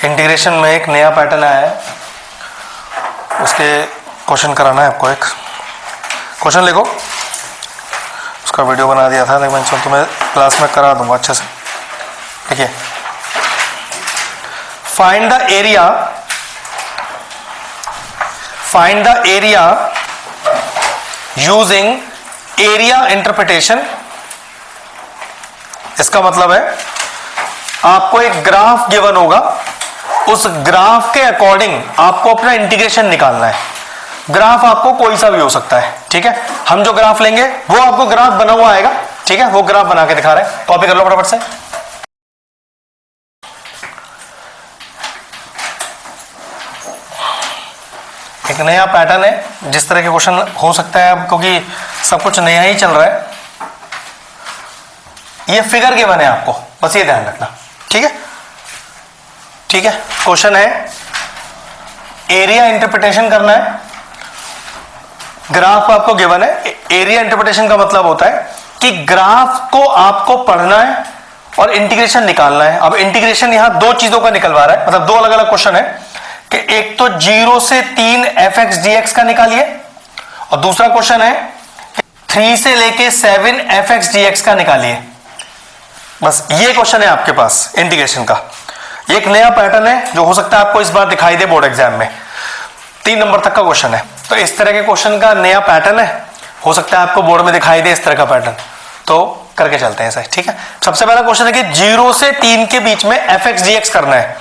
Integration में एक नया पैटर्न आया है, उसके क्वेश्चन कराना है आपको। एक क्वेश्चन लिखो, उसका वीडियो बना दिया था, लेकिन मैं तुम्हें क्लास में करा दूंगा अच्छे से। देखिए, find the area using area interpretation. इसका मतलब है आपको एक ग्राफ गिवन होगा, उस ग्राफ के अकॉर्डिंग आपको अपना इंटीग्रेशन निकालना है। ग्राफ आपको कोई सा भी हो सकता है, ठीक है। हम जो ग्राफ लेंगे वो आपको ग्राफ बना हुआ आएगा, ठीक है। वो ग्राफ बना के दिखा रहे हैं, कॉपी कर लो फटाफट से। एक नया पैटर्न है, जिस तरह के क्वेश्चन हो सकता है अब, क्योंकि सब कुछ नया ही चल रहा है। ये फिगर गिवन है आपको, बस ये ध्यान रखना, ठीक है। ठीक है, क्वेश्चन है एरिया इंटरप्रिटेशन करना है। ग्राफ आपको गिवन है। एरिया इंटरप्रिटेशन का मतलब होता है कि ग्राफ को आपको पढ़ना है और इंटीग्रेशन निकालना है। अब इंटीग्रेशन यहां दो चीजों का निकलवा रहा है, मतलब दो अलग अलग क्वेश्चन है कि एक तो 0 से 3 fx dx का निकालिए, और दूसरा क्वेश्चन है 3 से लेके 7 fx dx का निकालिए। बस ये क्वेश्चन है आपके पास इंटीग्रेशन का। ये एक नया पैटर्न है जो हो सकता है आपको इस बार दिखाई दे बोर्ड एग्जाम में। 3 नंबर तक का क्वेश्चन है, तो इस तरह के क्वेश्चन का नया पैटर्न है, हो सकता है आपको बोर्ड में दिखाई दे इस तरह का पैटर्न। तो करके चलते हैं सर, ठीक है। सबसे पहला क्वेश्चन है कि 0 से 3 के बीच में fx dx करना है।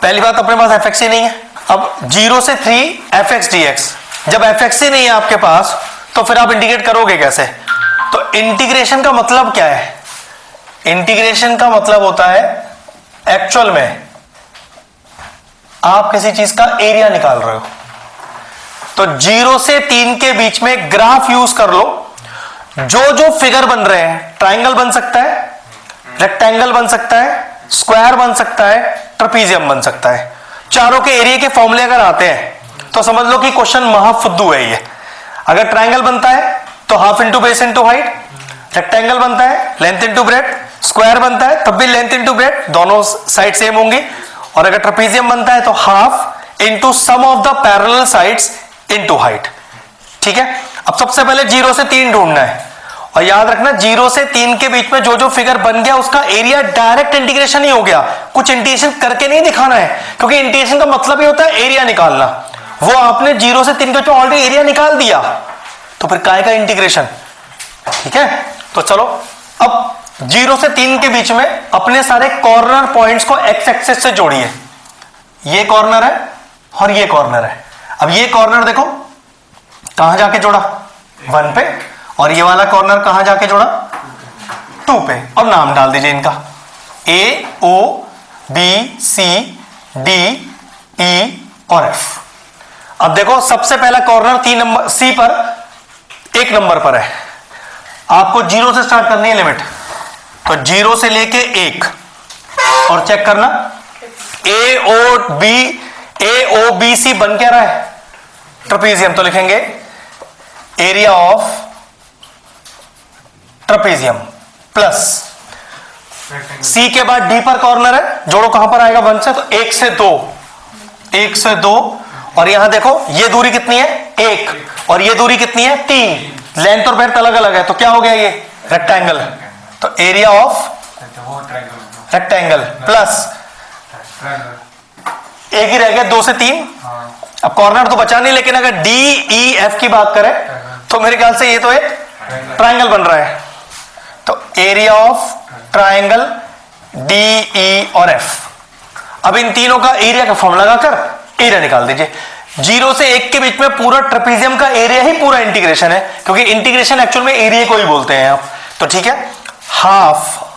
पहली बात, अपने पास fx ही नहीं है। अब 0 से 3 fx dx, जब fx ही नहीं है आपके पास तो फिर आप इंटीग्रेट करोगे कैसे? तो इंटीग्रेशन का मतलब क्या है? इंटीग्रेशन का मतलब होता है एक्चुअल में आप किसी चीज का एरिया निकाल रहे हो। तो 0 से 3 के बीच में ग्राफ यूज कर लो। जो जो फिगर बन रहे हैं, ट्राइंगल बन सकता है, रेक्टेंगल बन सकता है, स्क्वायर बन सकता है, ट्रेपीजियम बन सकता है। चारों के एरिया के फॉर्मूले अगर आते हैं तो समझ लो कि क्वेश्चन महाफुद्दू है ये। अगर ट्राइंगल बनता है तो half into base into height, rectangle बनता है लेंथ इंटू ब्रेड्थ, स्क्वायर बनता है तब भी लेंथ इंटू ब्रेड्थ, दोनों साइड सेम होंगी। और अगर ट्रेपीजियम बनता है तो half into sum of the parallel sides into height, ठीक है। अब सबसे पहले 0 से 3 ढूंढना है, और याद रखना 0 से 3 के बीच में जो जो फिगर बन गया उसका एरिया डायरेक्ट इंटीग्रेशन ही हो गया, कुछ इंटीग्रेशन करके नहीं दिखाना है, क्योंकि इंटीग्रेशन का मतलब ही होता है एरिया निकालना। वो आपने 0 से 3 का ऑलरेडी एरिया निकाल दिया, तो फिर काय का इंटीग्रेशन, ठीक है। तो चलो, अब 0 से 3 के बीच में अपने सारे कॉर्नर पॉइंट्स को एक्स एक्सिस से जोड़िए। ये कॉर्नर है और ये कॉर्नर है। अब ये कॉर्नर देखो कहां जाके जोड़ा, 1 पे, और ये वाला कॉर्नर कहां जाके जोड़ा, 2 पे। और नाम डाल दीजिए इनका, A, O, B, C, D, E और F। अब देखो सबसे पहला कॉर्नर 3 नंबर C पर 1 नंबर पर है। आपको 0 से स्टार्ट करनी है लिमिट, तो 0 से लेके 1 और चेक करना A O B C बन क्या रहा है, ट्रेपीजियम। तो लिखेंगे area of trapezium plus C के बाद D पर कॉर्नर है, जोड़ो कहां पर आएगा 1 से, तो 1 से 2, 1 से 2, और यहां देखो ये दूरी कितनी है 1, और ये दूरी कितनी है 3, लेंथ और ब्रेड्थ अलग अलग है, तो क्या हो गया ये रेक्टेंगल। तो एरिया ऑफ रेक्टेंगल प्लस एक ही रह गया 2 से 3। अब कॉर्नर तो बचा नहीं, लेकिन अगर डी ई एफ की बात करें तो मेरे ख्याल से ये तो एक ट्राइंगल बन रहा है। तो area of triangle D E और एफ। अब इन तीनों का एरिया का फॉर्मूला लगाकर एरिया निकाल दीजिए। 0 से 1 के बीच में पूरा ट्रेपीजियम का एरिया ही पूरा इंटीग्रेशन है, क्योंकि इंटीग्रेशन एक्चुअल में एरिया को ही बोलते हैं आप। तो ठीक है, half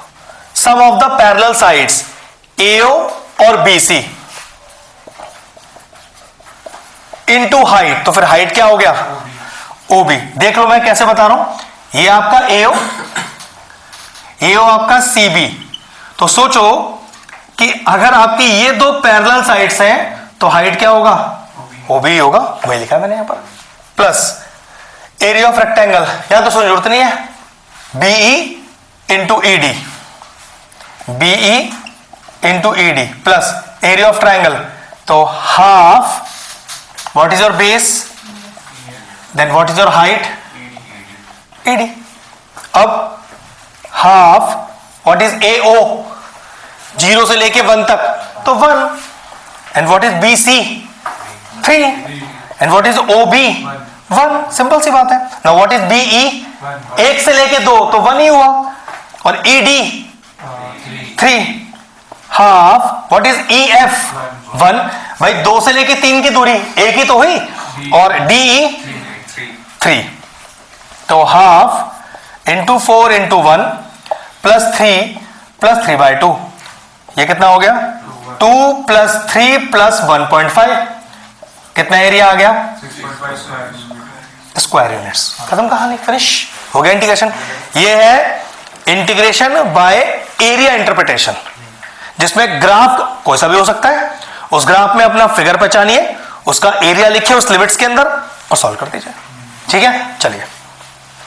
sum of the parallel sides AO और BC इनटू हाइट, तो फिर हाइट क्या हो गया OB। देख लो मैं कैसे बता रहा हूं, ये आपका AO आपका CB। तो सोचो कि अगर आपकी ये दो पैरेलल साइड्स हैं तो हाइट क्या होगा, OB होगा, वही लिखा है मैंने यहां पर। प्लस एरिया ऑफ रेक्टेंगल, यहां तो सोचने जरूरत नहीं है, BE into ED, BE into ED plus area of triangle, तो half, what is your base, then what is your height, AD. अब half, what is A O, 0 से लेके 1 तक, तो 1, and what is B C, 3, and what is O B, 1, simple सी बात है। Now what is B E, 1 से लेके 2, तो 1 ही हुआ, और E D 3, half, what is E F, 1, भाई 2 से लेके 3 की दूरी एक ही तो हुई, और डी ई 3, तो हाफ इंटू 4 इंटू 1 प्लस 3/2, ये कितना हो गया, 2 प्लस 3 प्लस 1.5, कितना एरिया आ गया, 6.5 स्क्वायर यूनिट्स। खत्म कहानी, फिनिश हो गया इंटीग्रेशन। ये है इंटीग्रेशन बाय एरिया इंटरप्रिटेशन, जिसमें ग्राफ कोई सा भी हो सकता है, उस ग्राफ में अपना फिगर पहचानिए, उसका एरिया लिखिए उस लिमिट्स के अंदर और सॉल्व कर दीजिए। ठीक है, चलिए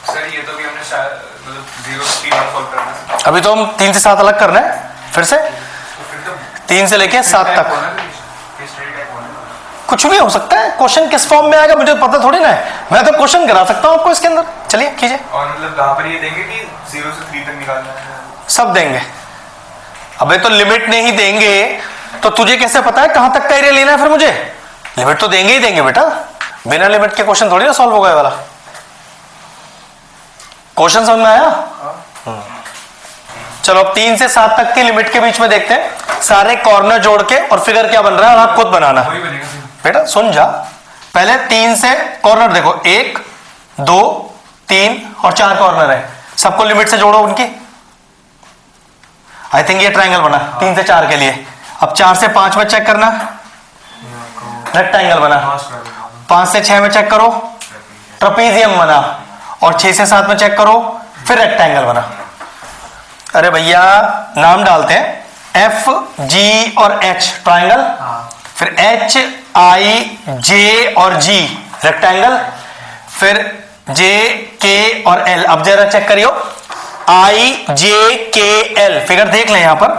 सर ये तो भी हमने मतलब 0 से 3 सॉल्व करना है। अभी तो हम 3 से 7 अलग करना है, फिर से 3 से लेके 7 तक कुछ भी हो सकता है। क्वेश्चन किस फॉर्म में आएगा मुझे पता थोड़ी ना है, मैं तो क्वेश्चन करा सकता हूं आपको इसके अंदर। चलिए कीजिए। और मतलब कहां पर ये देंगे कि 0 से 3 तक निकालना है? सब देंगे। अबे तो लिमिट नहीं देंगे तो तुझे कैसे पता है कहां तक का एरिया लेना है, फिर मुझे लिमिट तो देंगे ही देंगे बेटा, बिना लिमिट के क्वेश्चन थोड़ी ना सॉल्व होगा। वाला क्वेश्चन समझ में आया? चलो अब 3 से 7 तक की लिमिट के बीच में देखते हैं, सारे कॉर्नर जोड़ के और फिगर क्या बन रहा है और आप खुद बनाना। वही बनेगा बेटा सुन जा, पहले 3 से कॉर्नर देखो, 1 2 3 और 4 कॉर्नर है, सबको लिमिट से जोड़ो उनकी। आई थिंक ये ट्रायंगल बना 3 से 4 के लिए। अब 4 से 5 में चेक करना, रेक्टेंगल बना। 5 से 6 में चेक करो, ट्रपीजियम बना। और 6 से 7 में चेक करो, फिर रेक्टेंगल बना। अरे भैया नाम डालते हैं, एफ जी और एच ट्रायंगल, फिर एच आई जे और जी रेक्टेंगल, फिर जे के और एल। अब जरा चेक करियो, आई जे के एल फिगर देख लें यहां पर।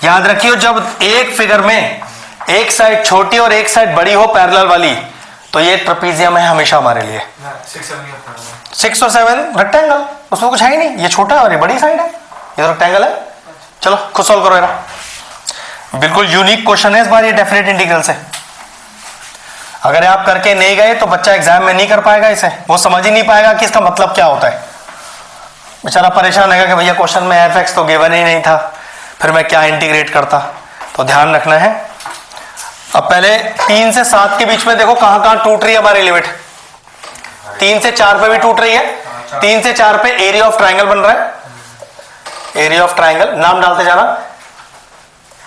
याद रखियो जब एक फिगर में एक साइड छोटी और एक साइड बड़ी हो पैरेलल वाली, तो ये ट्रपीजियम है हमेशा हमारे लिए। 6 और 7 रेक्टेंगल, उसमें कुछ है ही नहीं, ये छोटा है और ये बड़ी साइड है, ये रेक्टेंगल है। चलो खुद सॉल्व करो यार, बिल्कुल यूनिक क्वेश्चन है इस बार ये डेफिनेट इंटीग्रल से। अगर आप करके नहीं गए तो बच्चा एग्जाम में नहीं कर पाएगा इसे, वो समझ ही नहीं पाएगा कि इसका मतलब क्या होता है। बेचारा परेशान रहेगा कि भैया क्वेश्चन में एफ एक्स तो गिवन ही नहीं था, फिर मैं क्या इंटीग्रेट करता। तो ध्यान रखना है। अब पहले 3 से 7 के बीच में देखो कहां कहां टूट रही है हमारी लिमिट। 3 से 4 पे भी टूट रही है। 3 से 4 पे एरिया ऑफ ट्राइंगल बन रहा है, एरिया ऑफ ट्राइंगल नाम डालते जाना,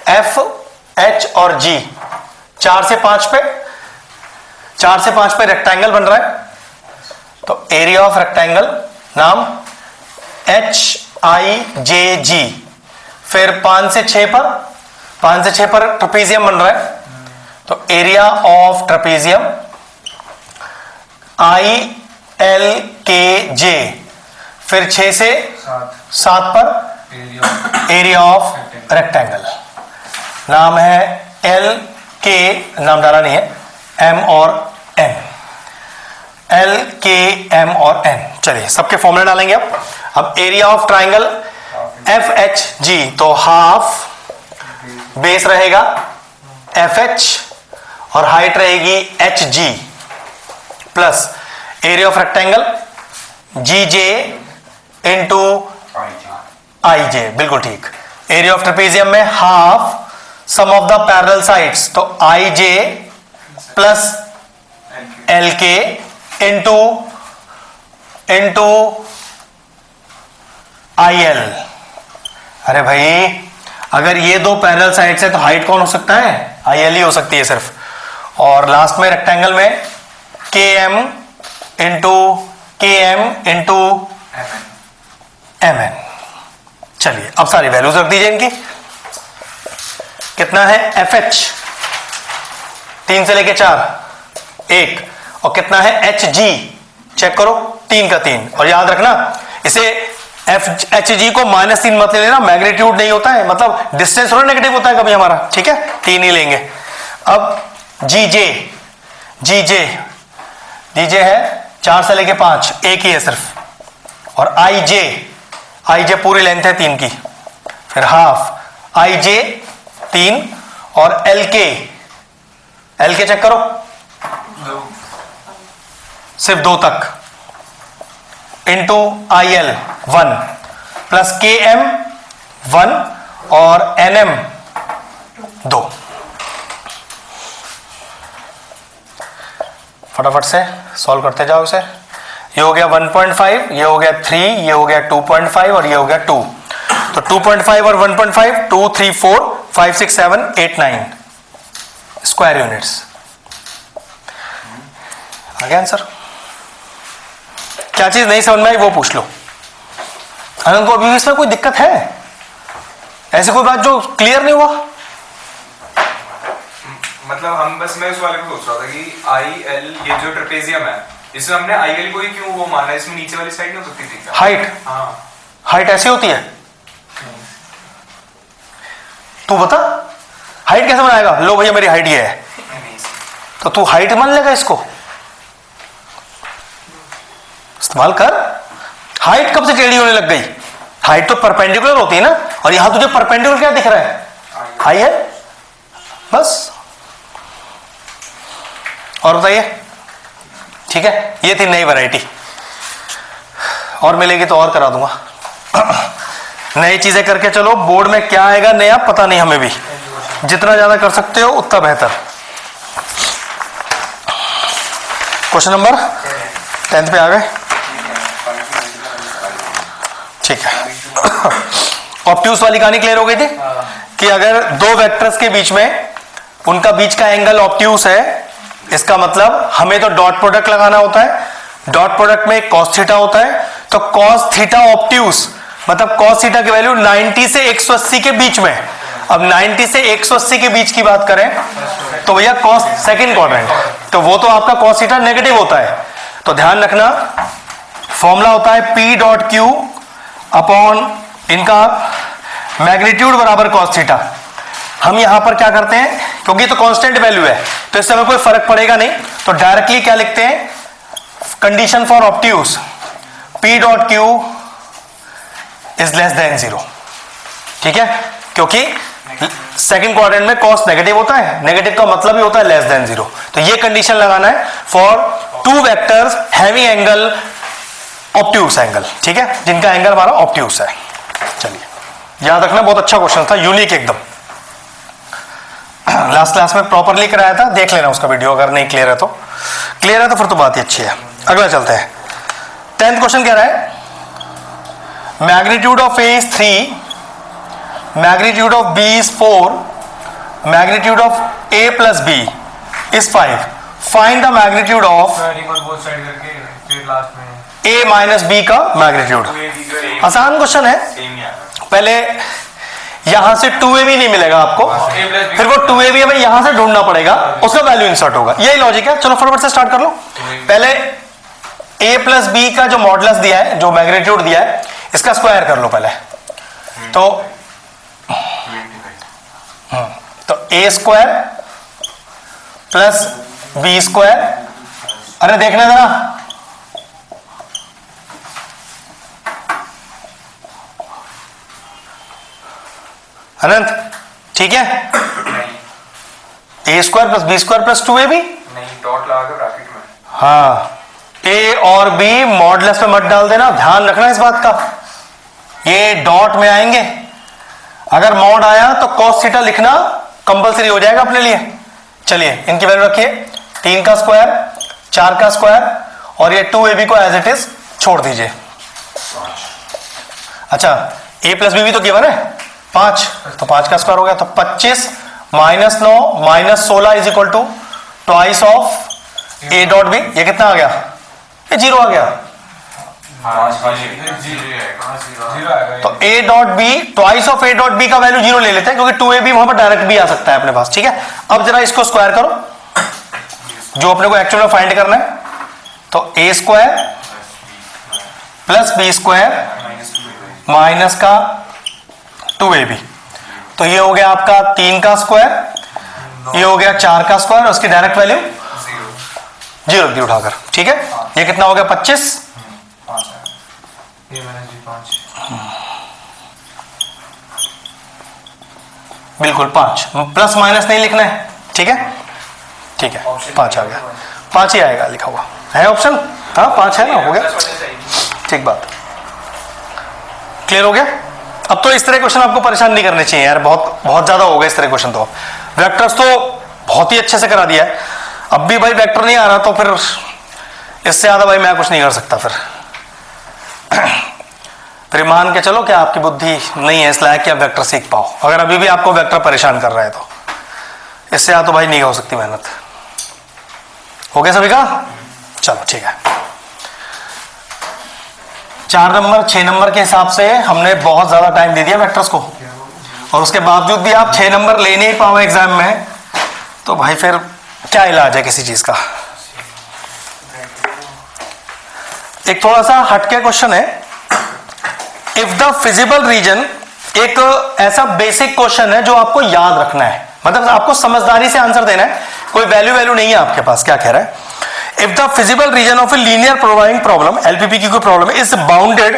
एफ एच और जी। 4 से 5 पे रेक्टेंगल बन रहा है, तो एरिया ऑफ रेक्टेंगल नाम एच आई जे जी। फिर 5 से 6 पर ट्रपीजियम बन रहा है, तो area of trapezium I L के जे। फिर 6 से 7 पर एरिया ऑफ रेक्टेंगल नाम है एल के, नाम डाला नहीं है, एम और एन, एल के एम और एन। चलिए सबके फॉर्मूले डालेंगे। अब area of triangle F H G, तो हाफ बेस रहेगा एफ एच और हाइट रहेगी H G, plus area of rectangle G J into I J, बिल्कुल ठीक। एरिया ऑफ ट्रेपेजियम में half sum of the parallel sides, तो I J plus L K into I L. अरे भाई अगर ये दो पैरेलल साइड्स है तो हाइट कौन हो सकता है? आई एल ही हो सकती है सिर्फ। और लास्ट में रेक्टेंगल में के एम इंटू एम एन। चलिए अब सारी वैल्यूज रख दीजिए इनकी। कितना है एफ एच 3 से लेके 4 1, और कितना है एच जी चेक करो 3 का 3। और याद रखना इसे FHG को -3 मत ले लेना, मैग्नीट्यूड नहीं होता है, मतलब डिस्टेंस थोड़ा नेगेटिव होता है कभी हमारा, ठीक है, 3 ही लेंगे। अब GJ है 4 से लेके 5, एक ही है सिर्फ, और IJ पूरी लेंथ है 3 की, फिर हाफ, IJ 3 और LK चेक करो, सिर्फ 2 तक, इंटू IL 1 प्लस KM 1 और NM 2। फटाफट से सॉल्व करते जाओ इसे। ये हो गया 1.5, ये हो गया 3, ये हो गया 2.5 और ये हो गया 2। तो 2.5 और 1.5 2 3 4 5 6 7 8 9 स्क्वायर यूनिट्स। आ गया आंसर। क्या चीज नहीं समझ में आई वो पूछ लो। अनंत को अभी भी इसमें कोई दिक्कत है? ऐसी कोई बात जो क्लियर नहीं हुआ? मतलब हम बस मैं उस वाले को सोच रहा था कि IL ये जो ट्रेपेजियम है इसमें हमने IL को ही क्यों वो माना, इसमें नीचे वाली साइड नहीं हो सकती थी? हाइट, हाँ हाइट ऐसी होती है? तू बता हाइट कैसे बनाएगा? लो भैया मेरी हाइट ये है, तो तू हाइट मान लेगा इसको? इस्तेमाल कर। हाइट कब से टेढ़ी होने लग गई? हाइट तो परपेंडिकुलर होती है ना, और यहां तुझे परपेंडिकुलर क्या दिख रहा है? हाई है बस। और बताइए, ठीक है, ये थी नई वैरायटी, और मिलेगी तो और करा दूंगा। नई चीजें करके चलो, बोर्ड में क्या आएगा नया पता नहीं हमें भी, जितना ज्यादा कर सकते हो उतना बेहतर। क्वेश्चन नंबर 10 पे आ गए, ठीक है। ऑब्ट्यूस वाली कहानी क्लियर हो गई थी कि अगर दो वेक्टर्स के बीच में उनका बीच का एंगल ऑब्ट्यूस है, इसका मतलब हमें तो डॉट प्रोडक्ट लगाना होता है। डॉट प्रोडक्ट में cos थीटा होता है, तो cos थीटा ऑब्ट्यूस मतलब cos थीटा की वैल्यू 90 से 180 के बीच में। अब 90 से 180 के बीच की बात करें तो भैया cos सेकंड क्वाड्रेंट, तो वो तो आपका cos थीटा नेगेटिव होता है। तो ध्यान रखना फॉर्मूला होता है P डॉट Q अपॉन इनका मैग्नीट्यूड बराबर cos थीटा। हम यहां पर क्या करते हैं, क्योंकि तो कांस्टेंट वैल्यू है तो इससे हमें कोई फर्क पड़ेगा नहीं, तो डायरेक्टली क्या लिखते हैं, condition for obtuse P dot Q is less than 0, ठीक है, क्योंकि सेकंड क्वाड्रेंट में cos नेगेटिव होता है, नेगेटिव का मतलब ही होता है लेस देन 0। तो ये कंडीशन लगाना है for two vectors having angle obtuse angle, ठीक है, जिनका एंगल हमारा ऑब्ट्यूस है। चलिए याद रखना, बहुत अच्छा क्वेश्चन था, यूनिक एकदम। लास्ट क्लास में प्रॉपरली कराया था, देख लेना उसका वीडियो, अगर नहीं क्लियर है तो। क्लियर है तो फिर तो बात ही अच्छी है। अगला चलते हैं। 10th क्वेश्चन कह रहा है magnitude of A is 3, magnitude of B is 4, magnitude of A plus B is 5, find the magnitude of both side करके फिर लास्ट में A माइनस B का मैग्नीट्यूड। आसान क्वेश्चन है। पहले यहां से 2AB नहीं मिलेगा आपको, फिर वो 2AB हमें यहां से ढूंढना पड़ेगा, उसका वैल्यू इंसर्ट होगा, यही लॉजिक है। चलो फटाफट से स्टार्ट कर लो। पहले A प्लस B का जो मॉडुलस दिया है, जो मैग्नीट्यूड दिया है, इसका स्क्वायर कर लो पहले। तो A square plus B square, अरे देखना जरा, अनंत ठीक है, A square plus B square plus 2AB नहीं, डॉट लगा के ब्रैकेट में। हाँ, A और B मॉडुलस में मत डाल देना, ध्यान रखना इस बात का, ये डॉट में आएंगे। अगर मॉड आया तो cos थीटा लिखना कंपलसरी हो जाएगा अपने लिए। चलिए इनकी वैल्यू रखिए, 3 का स्क्वायर, 4 का स्क्वायर, और ये 2AB को एज इट इज छोड़ दीजिए। अच्छा, A प्लस B भी तो गिवन है 5, तो 5 का स्क्वायर हो गया, तो 25 minus 9 minus 16 is equal to twice of A dot B। ये कितना आ गया? ये 0 आ गया। तो A dot B twice of A dot B का वैल्यू 0 ले लेते हैं, क्योंकि 2AB वहां पर डायरेक्ट भी आ सकता है अपने पास, ठीक है। अब जरा इसको स्क्वायर करो, जो अपने को एक्चुअल में फाइंड करना है। तो A square plus B square minus का 2ab, तो ये हो गया आपका 3 का स्क्वायर, ये हो गया 4 का स्क्वायर, उसकी डायरेक्ट वैल्यू 0 दी उठाकर, ठीक है। ये कितना हो गया 25, 5 है, ये मैंने जी 5, बिल्कुल 5, प्लस माइनस नहीं लिखना है, ठीक है, ठीक है, 5 आ गया, 5 ही आएगा लिखा हुआ है ऑप्शन, हाँ 5 है ना, हो गया, ठीक बात, क्लियर हो गया। अब तो इस तरह क्वेश्चन आपको परेशान नहीं करने चाहिए यार, बहुत बहुत ज्यादा हो गए इस तरह क्वेश्चन, तो वेक्टर्स तो बहुत ही अच्छे से करा दिया है, अब भी भाई वेक्टर नहीं आ रहा तो फिर इससे ज्यादा भाई मैं कुछ नहीं कर सकता फिर मान के चलो कि आपकी बुद्धि नहीं है इस लायक कि आप वेक्टर सीख पाओ, अगर अभी भी आपको वेक्टर परेशान कर रहा है तो इससे ज्यादा तो भाई नहीं हो सकती मेहनत। हो गया सभी का, चलो ठीक है। 4 नंबर 6 नंबर के हिसाब से हमने बहुत ज्यादा टाइम दे दिया वेक्टर्स को, और उसके बावजूद भी आप 6 नंबर ले नहीं पाओ एग्जाम में, तो भाई फिर क्या इलाज है किसी चीज का। एक थोड़ा सा हटके क्वेश्चन है, इफ द फिजिबल रीजन, एक ऐसा बेसिक क्वेश्चन है जो आपको याद रखना है, मतलब आपको समझदारी से आंसर देना है, कोई वैल्यू नहीं है आपके पास। क्या कह रहा है, if the feasible region of a linear programming problem, LPP की कोई प्रॉब्लम इज बाउंडेड,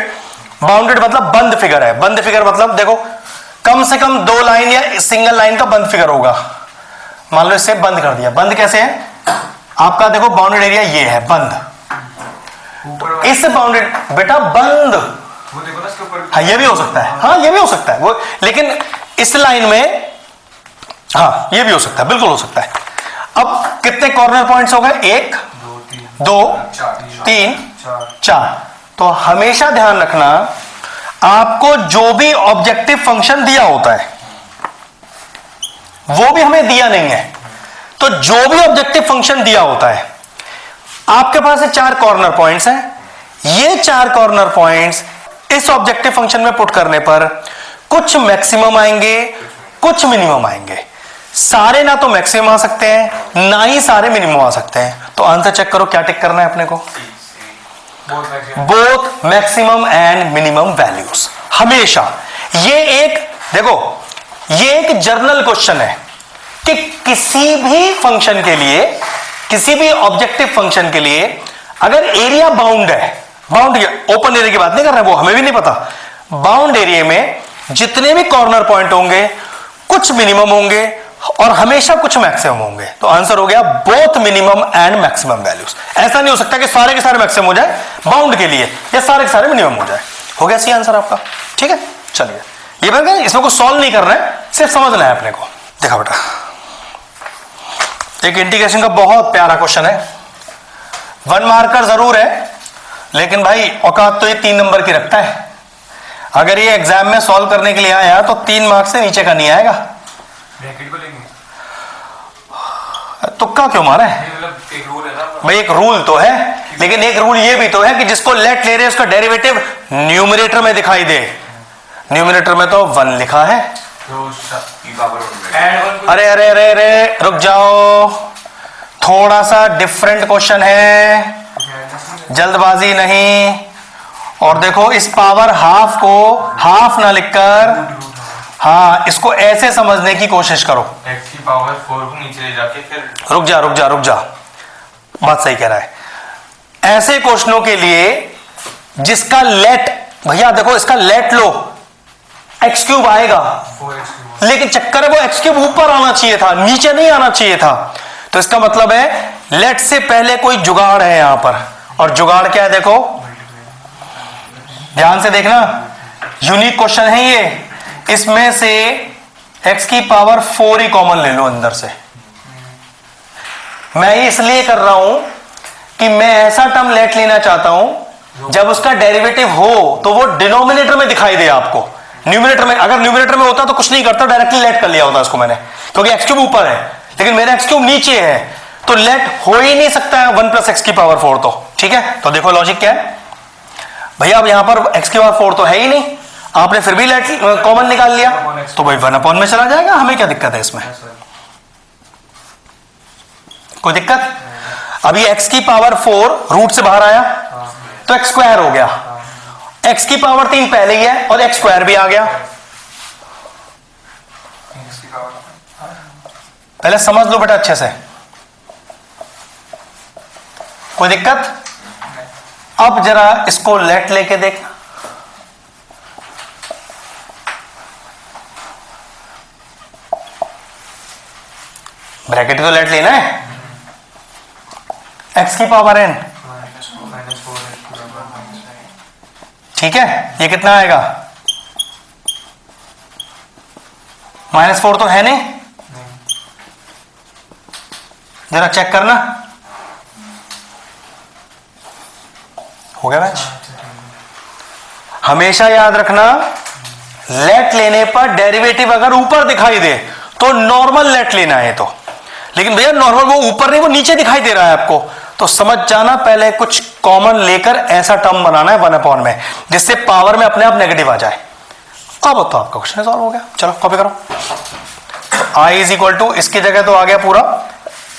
बाउंडेड मतलब बंद फिगर है, बंद फिगर मतलब देखो कम से कम 2 लाइन या सिंगल लाइन का बंद फिगर होगा, मान लो इससे बंद कर दिया, बंद कैसे है आपका, देखो बाउंडेड एरिया ये है बंद, इस बाउंडेड बेटा बंद, वो देखो ना इसके ऊपर, हाँ ये भी हो सकता है, हाँ ये भी हो सकता है वो, लेकिन इस लाइन में हाँ ये भी हो सकता है, बिल्कुल हो सकता है। अब कितने कॉर्नर पॉइंट्स हो गए, 1 2 3 4, तो हमेशा ध्यान रखना आपको जो भी ऑब्जेक्टिव फंक्शन दिया होता है वो भी हमें दिया नहीं है, तो जो भी ऑब्जेक्टिव फंक्शन दिया होता है आपके पास 4 कॉर्नर पॉइंट्स हैं, ये 4 कॉर्नर पॉइंट्स इस ऑब्जेक्टिव फंक्शन में पुट करने पर कुछ मैक्सिमम आएंगे कुछ मिनिमम आएंगे, सारे ना तो मैक्सिमम आ सकते हैं ना ही सारे मिनिमम आ सकते हैं, तो आंसर चेक करो क्या टिक करना है अपने को, both maximum and minimum values, हमेशा। ये एक देखो ये एक जर्नल क्वेश्चन है कि किसी भी फंक्शन के लिए, किसी भी ऑब्जेक्टिव फंक्शन के लिए अगर एरिया बाउंड है, बाउंड ओपन एरिया की बात नहीं कर रहे हैं, वो हमें भी नहीं पता, बाउंड एरिया में जितने भी कॉर्नर पॉइंट होंगे कुछ मिनिमम होंगे और हमेशा कुछ मैक्सिमम होंगे, तो आंसर हो गया both minimum and maximum values. ऐसा नहीं हो सकता कि सारे के सारे मैक्सिमम हो जाए बाउंड के लिए या सारे के सारे मिनिमम हो जाए। हो गया सी आंसर आपका, ठीक है। चलिए ये बन गया, इसमें कुछ सॉल्व नहीं करना है, सिर्फ समझना है अपने को। देखा बेटा एक इंटीग्रेशन का बहुत प्यारा क्वेश्चन है, 1 मार्कर जरूर है लेकिन भाई औकात तो ये 3 नंबर की रखता है, अगर ये एग्जाम में सॉल्व करने के लिए आया तो 3 मार्क्स से नीचे का नहीं आएगा। ब्रैकेट को लेंगे, तुक्का क्यों मारा है मतलब एक रूल है ना भाई, एक रूल तो है लेकिन एक रूल ये भी तो है कि जिसको लेट ले रहे हैं उसका डेरिवेटिव न्यूमरेटर में दिखाई दे, न्यूमरेटर में तो 1 लिखा है, अरे अरे अरे अरे रुक जाओ, थोड़ा सा डिफरेंट क्वेश्चन है, जल्दबाजी नहीं। और देखो इस पावर हाफ को हाफ ना लिखकर, हाँ इसको ऐसे समझने की कोशिश करो, x की पावर 4 को नीचे ले जाके फिर रुक जा, बात सही कह रहा है। ऐसे क्वेश्चनों के लिए जिसका लेट, भैया देखो इसका लेट लो एक्स क्यूब आएगा, 4x लेकिन चक्कर है वो एक्स क्यूब ऊपर आना चाहिए था, नीचे नहीं आना चाहिए था, तो इसका मतलब है लेट से पहले कोई जुगाड़ है यहां पर, और जुगाड़ क्या है देखो ध्यान से देखना, यूनिक क्वेश्चन है ये, इसमें से x की पावर 4 ही कॉमन ले लो अंदर से। मैं ये इसलिए कर रहा हूं कि मैं ऐसा टर्म लेट लेना चाहता हूं जब उसका डेरिवेटिव हो तो वो डिनोमिनेटर में दिखाई दे आपको, न्यूमरेटर में, अगर न्यूमरेटर में होता तो कुछ नहीं करता, डायरेक्टली लेट कर लिया होता उसको मैंने, क्योंकि एक्स क्यूब ऊपर है लेकिन मेरा एक्स क्यूब नीचे है, तो लेट हो ही नहीं सकता है 1 + x की पावर 4, तो ठीक है। तो देखो लॉजिक क्या है भैया, अब यहां पर x की पावर 4 तो है ही नहीं, आपने फिर भी लेट कॉमन निकाल लिया, तो भाई 1 में चला जाएगा, हमें क्या दिक्कत है इसमें, कोई दिक्कत। अभी x की पावर 4 रूट से बाहर आया तो x² हो गया, x की पावर 3 पहले ही है और x स्क्वायर भी आ गया। पहले समझ लो बेटा अच्छे से, कोई दिक्कत? अब जरा इसको लेट लेके देखना। ब्रैकेट तो लेट लेना है, x की पावर n, ठीक है। ये कितना आएगा? -4 तो है नहीं, जरा चेक करना। हो गया मैच? हमेशा याद रखना, लेट लेने पर डेरिवेटिव अगर ऊपर दिखाई दे तो नॉर्मल लेट लेना है। तो लेकिन भैया नॉर्मल वो ऊपर नहीं, वो नीचे दिखाई दे रहा है आपको, तो समझ जाना पहले कुछ कॉमन लेकर ऐसा टर्म बनाना है 1 में, जिससे पावर में अपने आप नेगेटिव आ जाए। अब तो आपका क्वेश्चन सॉल्व हो गया। चलो कॉपी करो। I इज इक्वल टू, इसकी जगह तो आ गया पूरा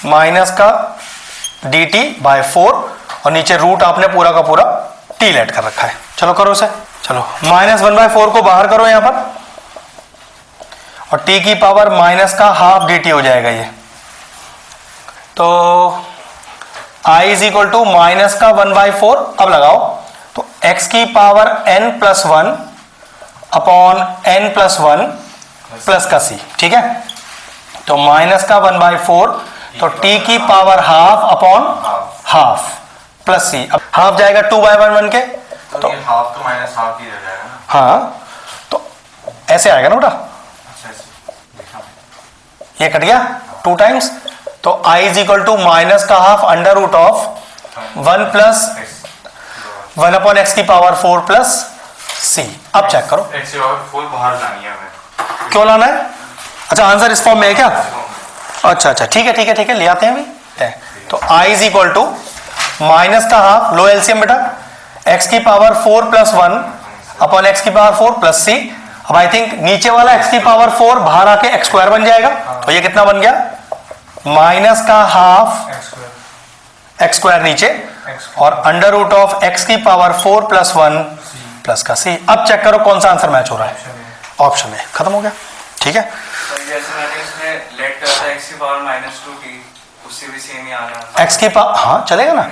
माइनस का dt/4 और नीचे रूट आपने पूरा का पूरा t लेट कर रखा है। चलो करो इसे। चलो -1/4 को बाहर करो यहां पर, और t की पावर माइनस का हाफ dt हो जाएगा ये। तो I is equal to minus का 1/4। अब लगाओ तो x की power n+1 upon n+1 plus का c, ठीक है। तो माइनस का 1/4, तो t की power half upon half plus c। अब हाफ जाएगा 2/1 बन के, तो ये हाफ तो माइनस हाफ ही रह जाएगा ना। हाँ, तो ऐसे आएगा ना बेटा, अच्छा देखा, ये कट गया 2 टाइम्स। तो I is equal to minus का half under root of 1 plus 1 upon x की पावर 4 प्लस c। अब चेक करो, x की पावर 4 बाहर लानी है हमें। क्यों लाना है? अच्छा आंसर इस फॉर्म में है क्या? अच्छा अच्छा, ठीक है ठीक है ठीक है, ले आते हैं अभी। तो I is equal to minus का हाफ, लो एलसीएम बेटा, x की पावर 4 प्लस 1 अपॉन x की पावर 4 प्लस c। अब आई थिंक नीचे वाला x की पावर 4 बाहर आके x स्क्वायर बन जाएगा, तो ये कितना बन गया? माइनस का हाफ x स्क्वायर नीचे और अंडर रूट ऑफ x की पावर 4 प्लस 1 प्लस का c। अब चेक करो कौन सा आंसर मैच हो रहा है। ऑप्शन ए, खत्म हो गया, ठीक है। जैसे मैंने इसमें लेट करा था x की पावर -2t, उससे भी सेम ही आ रहा है। x की पावर, हाँ चलेगा ना।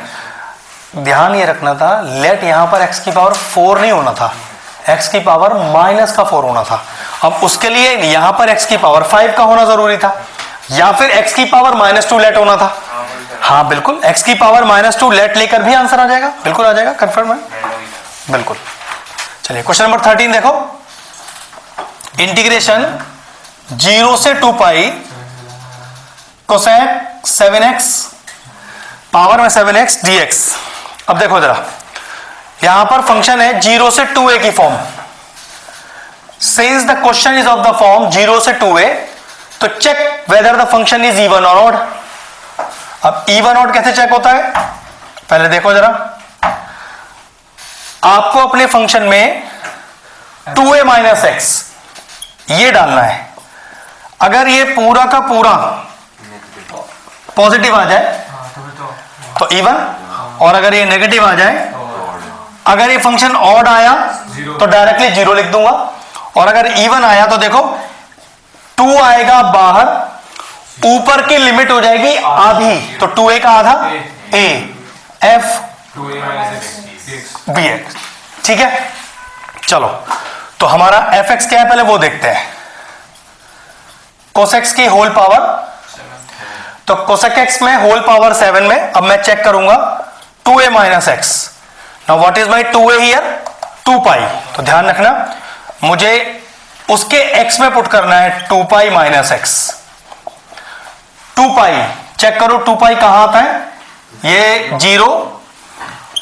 ध्यान ये रखना था, लेट यहां पर x की पावर 4 नहीं होना था, x की पावर माइनस का 4 होना था। अब उसके लिए यहां पर x की पावर 5 का होना जरूरी था, या फिर x की पावर -2 लेट होना था। हाँ बिल्कुल, x की पावर -2 लेट लेकर भी आंसर आ जाएगा, बिल्कुल आ जाएगा, कंफर्म है, बिल्कुल। चलिए क्वेश्चन नंबर 13 देखो। इंटीग्रेशन 0 से 2 पाई कोसेक 7x पावर में 7x dx। अब देखो जरा, यहां पर फंक्शन है 0 से 2a की form. Since the question is of the form 0 से 2a, तो check whether the function is even और ऑड। अब इवन ऑड कैसे चेक होता है? पहले देखो जरा, आपको अपने फंक्शन में 2a माइनस x ये डालना है। अगर ये पूरा का पूरा पॉजिटिव आ जाए तो इवन, और अगर ये नेगेटिव आ जाए, अगर ये फंक्शन ऑड आया तो डायरेक्टली 0 लिख दूंगा, और अगर इवन आया तो देखो 2 आएगा बाहर, ऊपर की लिमिट हो जाएगी आधी, तो 2a का आधा a f bx, ठीक है। चलो तो हमारा fx क्या है पहले वो देखते हैं। cos x की होल पावर, तो cosec x में होल पावर 7 में, अब मैं चेक करूंगा 2a minus x. Now what is my 2a here? 2 पाई। तो ध्यान रखना, मुझे उसके x में पुट करना है 2 पाई माइनस एक्स। 2 पाई चेक करो, 2 पाई कहां आता है? ये 0,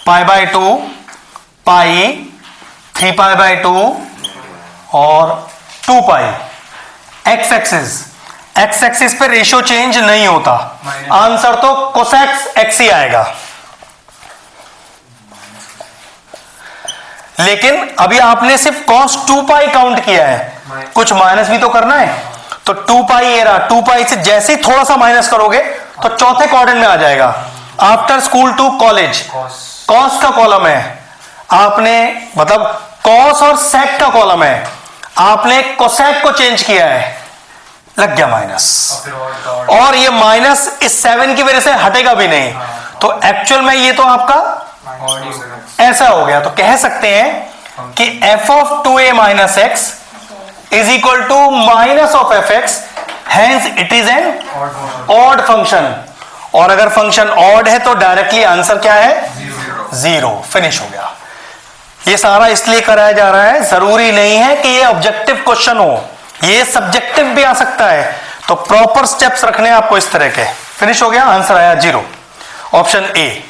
π/2, पाई, 3π/2 और 2 पाई। एक्स एक्सिस पे रेशियो चेंज नहीं होता, आंसर तो कोसेक्स एक्स ही आएगा। लेकिन अभी आपने सिर्फ cos 2 पाई काउंट किया है, कुछ माइनस भी तो करना है। तो 2 पाई ये रहा, 2 पाई से जैसे ही थोड़ा सा माइनस करोगे तो चौथे क्वाड्रेंट में आ जाएगा। After school to college, cos का कॉलम है, आपने मतलब कॉस और सेक का कॉलम है, आपने कोसेक को चेंज किया है, लग गया माइनस। और ये माइनस इस 7 की वजह से हटेगा भी नहीं, तो एक्चुअल में ये तो आपका ऐसा हो गया। तो कह सकते हैं कि f of 2a minus x is equal to minus of fx, hence it is an odd function। और अगर फंक्शन ऑड है तो डायरेक्टली आंसर क्या है? 0। फिनिश हो गया। ये सारा इसलिए कराया जा रहा है, जरूरी नहीं है कि ये ऑब्जेक्टिव क्वेश्चन हो, ये सब्जेक्टिव भी आ सकता है। तो प्रॉपर स्टेप्स रखने आपको इस तरह के। फिनिश हो गया, आंसर आया 0, ऑप्शन ए।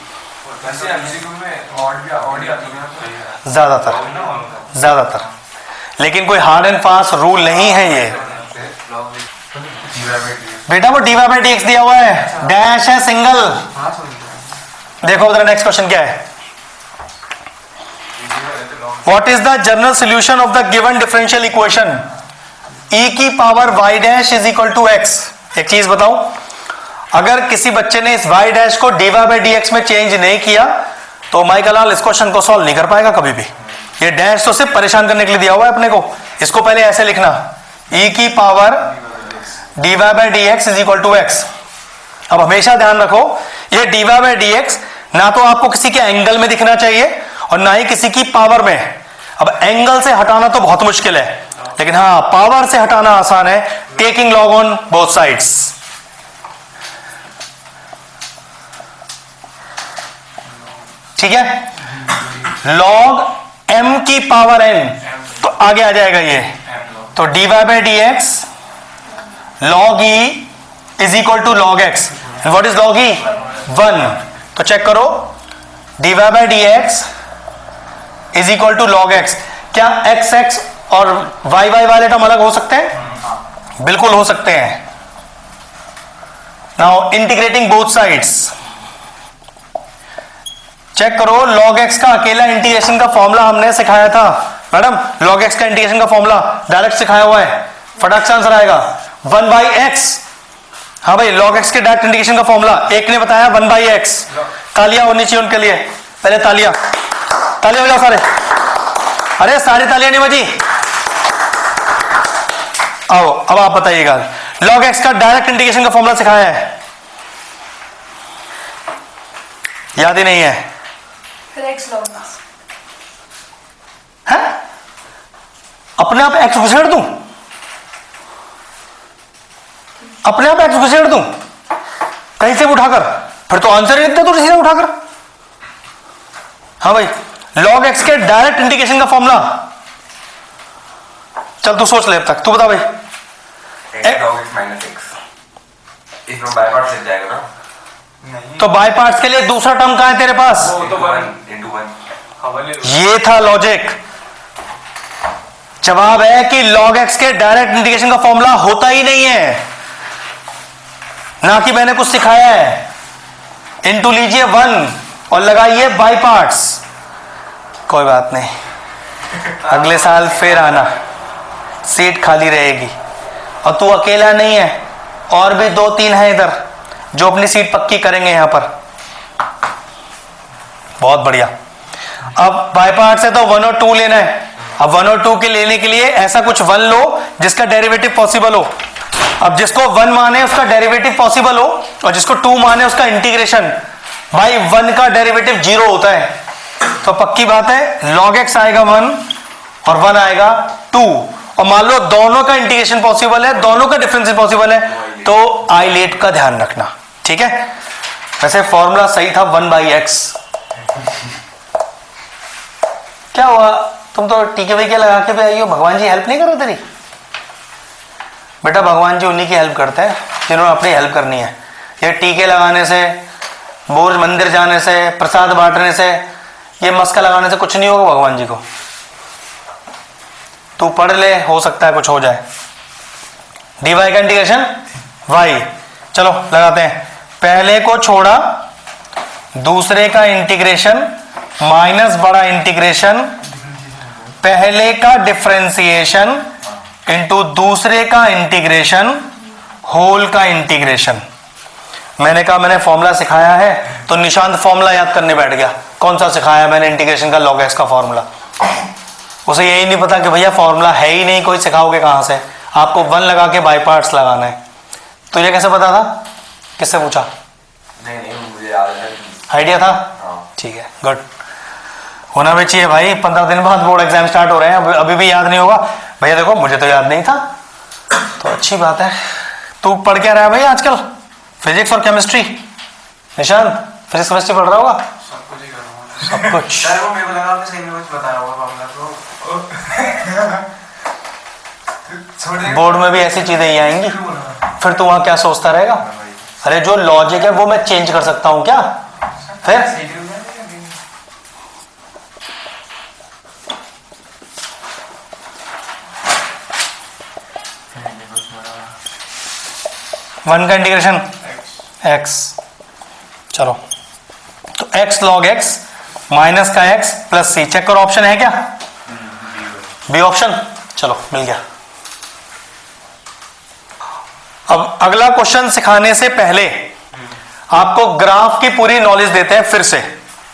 ज्यादातर, लेकिन कोई हार्ड एंड फास्ट रूल नहीं है ये। बेटा वो dy by dx दिया हुआ है, डैश है सिंगल। देखो उधर नेक्स्ट क्वेश्चन क्या है। What is the general solution of the given differential equation? e की power y dash is equal to x। एक चीज बताऊं, अगर किसी बच्चे ने इस y डैश को dy by dx में चेंज नहीं किया तो माइकल इस क्वेश्चन को सॉल्व नहीं कर पाएगा कभी भी। ये डैश तो सिर्फ परेशान करने के लिए दिया हुआ है अपने को। इसको पहले ऐसे लिखना, e की power dy by dx is equal to x। अब हमेशा ध्यान रखो, ये dy by dx ना तो आपको किसी के एंगल में दिखना चाहिए और ना ही किसी की पावर में। अब एंगल से हटाना तो बहुत मुश्किल है, लेकिन हाँ पावर से हटाना आसान है, taking log on both sides. ठीक है, लॉग m की पावर n, तो आगे आ जाएगा ये, तो dy by dx log e is equal to log x। What is log e? 1। तो चेक करो, dy by dx is equal to log x। क्या x x और y y वाले टर्म अलग हो सकते हैं? बिल्कुल हो सकते हैं। Now integrating both sides, check करो, log x का अकेला इंटीग्रेशन का फॉर्मूला हमने सिखाया था मैडम। log x का इंटीग्रेशन का फॉर्मूला डायरेक्ट सिखाया हुआ है, फटाक से आंसर आएगा 1 by x। हाँ भाई, log x के डायरेक्ट इंटीग्रेशन का फॉर्मूला एक ने बताया 1 by x। तालियां होनी चाहिए उनके लिए, पहले तालियां हो जाओ सारे। अरे सारी तालियां नहीं बजी। आओ अब आप बताइएगा, log x का डायरेक्ट इंटीग्रेशन का फॉर्मूला सिखाया है, याद ही नहीं है? है? अपने आप x घुसेड़ दूं? अपने आप x घुसेड़ दूं कहीं से भी उठाकर? फिर तो आंसर ही लिख दे तो सीधे उठाकर। हाँ भाई, log x के डायरेक्ट इंटीग्रेशन का फॉर्मूला, चल तू सोच ले अब तक, तू बता भाई। log x minus x इसमें बाय पार्ट्स लग जाएगा ना? नहीं, तो बाय पार्ट्स के लिए दूसरा टर्म कहां है तेरे पास? तो 1 into 1। ये था लॉजिक। जवाब है कि log x के डायरेक्ट इंटीग्रेशन का फॉर्मूला होता ही नहीं है, ना कि मैंने कुछ सिखाया है। इनटू लीजिए 1 और लगाइए बाय पार्ट्स। कोई बात नहीं, अगले साल फिर आना, सीट खाली रहेगी। और तू अकेला नहीं है, और भी 2-3 हैं इधर जो अपनी सीट पक्की करेंगे यहां पर। बहुत बढ़िया। अब बाय पार्ट्स है तो 1 और 2 लेना है। अब 1 और 2 के लेने के लिए ऐसा कुछ 1 लो जिसका डेरिवेटिव पॉसिबल हो। अब जिसको 1 माने उसका डेरिवेटिव पॉसिबल हो, और जिसको 2 माने उसका इंटीग्रेशन। भाई 1 का डेरिवेटिव 0 होता है, तो पक्की बात है log x आएगा 1 और 1 आएगा 2। और मान लो दोनों का इंटीग्रेशन पॉसिबल है, दोनों का डिफरेंस पॉसिबल है, तो आइलेट का ध्यान रखना। ठीक है, वैसे फॉर्मूला सही था 1 by x। क्या हुआ, तुम तो टीके वीके लगा के भी आई हो, भगवान जी हेल्प नहीं कर रहे तेरी? बेटा भगवान जी उन्हीं की हेल्प करते हैं जिन्होंने अपनी हेल्प करनी है। ये टीके लगाने से, बोर्ज मंदिर जाने से, प्रसाद बांटने से, ये मस्का लगाने से कुछ नहीं होगा भगवान जी को। तू पढ़ ले, हो सकता है कुछ हो जाए। dy का इंटीग्रेशन y, चलो लगाते हैं। पहले को छोड़ा, दूसरे का इंटीग्रेशन माइनस बड़ा इंटीग्रेशन, पहले का डिफरेंशिएशन इंटू दूसरे का इंटीग्रेशन होल का इंटीग्रेशन। मैंने कहा मैंने फॉर्मूला सिखाया है तो निशांत फॉर्मूला याद करने बैठ गया। कौन सा सिखाया मैंने इंटीग्रेशन का log x का फॉर्मूला? उसे यही नहीं पता कि भैया फॉर्मूला है ही नहीं, कोई सिखाओगे कहाँ से? आपको 1 लगा के बाई पार्ट्स लगाना है। तो ये कैसे पता था? किससे पूछा? नहीं मुझे याद है। आइडिया था? ठीक है, गुड। होना भी चाहिए भाई, 15 दिन बाद बोर्ड एग्जाम स्टार्ट हो रहे हैं, अभी भी याद नहीं होगा। भैया देखो मुझे तो याद नहीं था, तो अच्छी बात है। तू पढ़ क्या रहा है भाई आजकल? फिजिक्स और केमिस्ट्री? निशांत फिजिक्स केमिस्ट्री पढ़ रहा होगा? सब कुछ ही कर रहा हूँ। सब कुछ। सर वो मेरे को लगा आपने सही में कुछ बताया होगा मामला तो। बोर्ड में भी ऐसी चीजें ही आएंगी, फिर तू वहां क्या सोचता रहेगा? अरे जो लॉजिक है वो मैं चेंज कर सकता हूँ क्या? फिर 1 का इंटीग्रेशन x, चलो तो x log x माइनस का x प्लस सी। चेक करो ऑप्शन है क्या? B option. चलो मिल गया। अब अगला क्वेश्चन सिखाने से पहले आपको ग्राफ की पूरी नॉलेज देते हैं। फिर से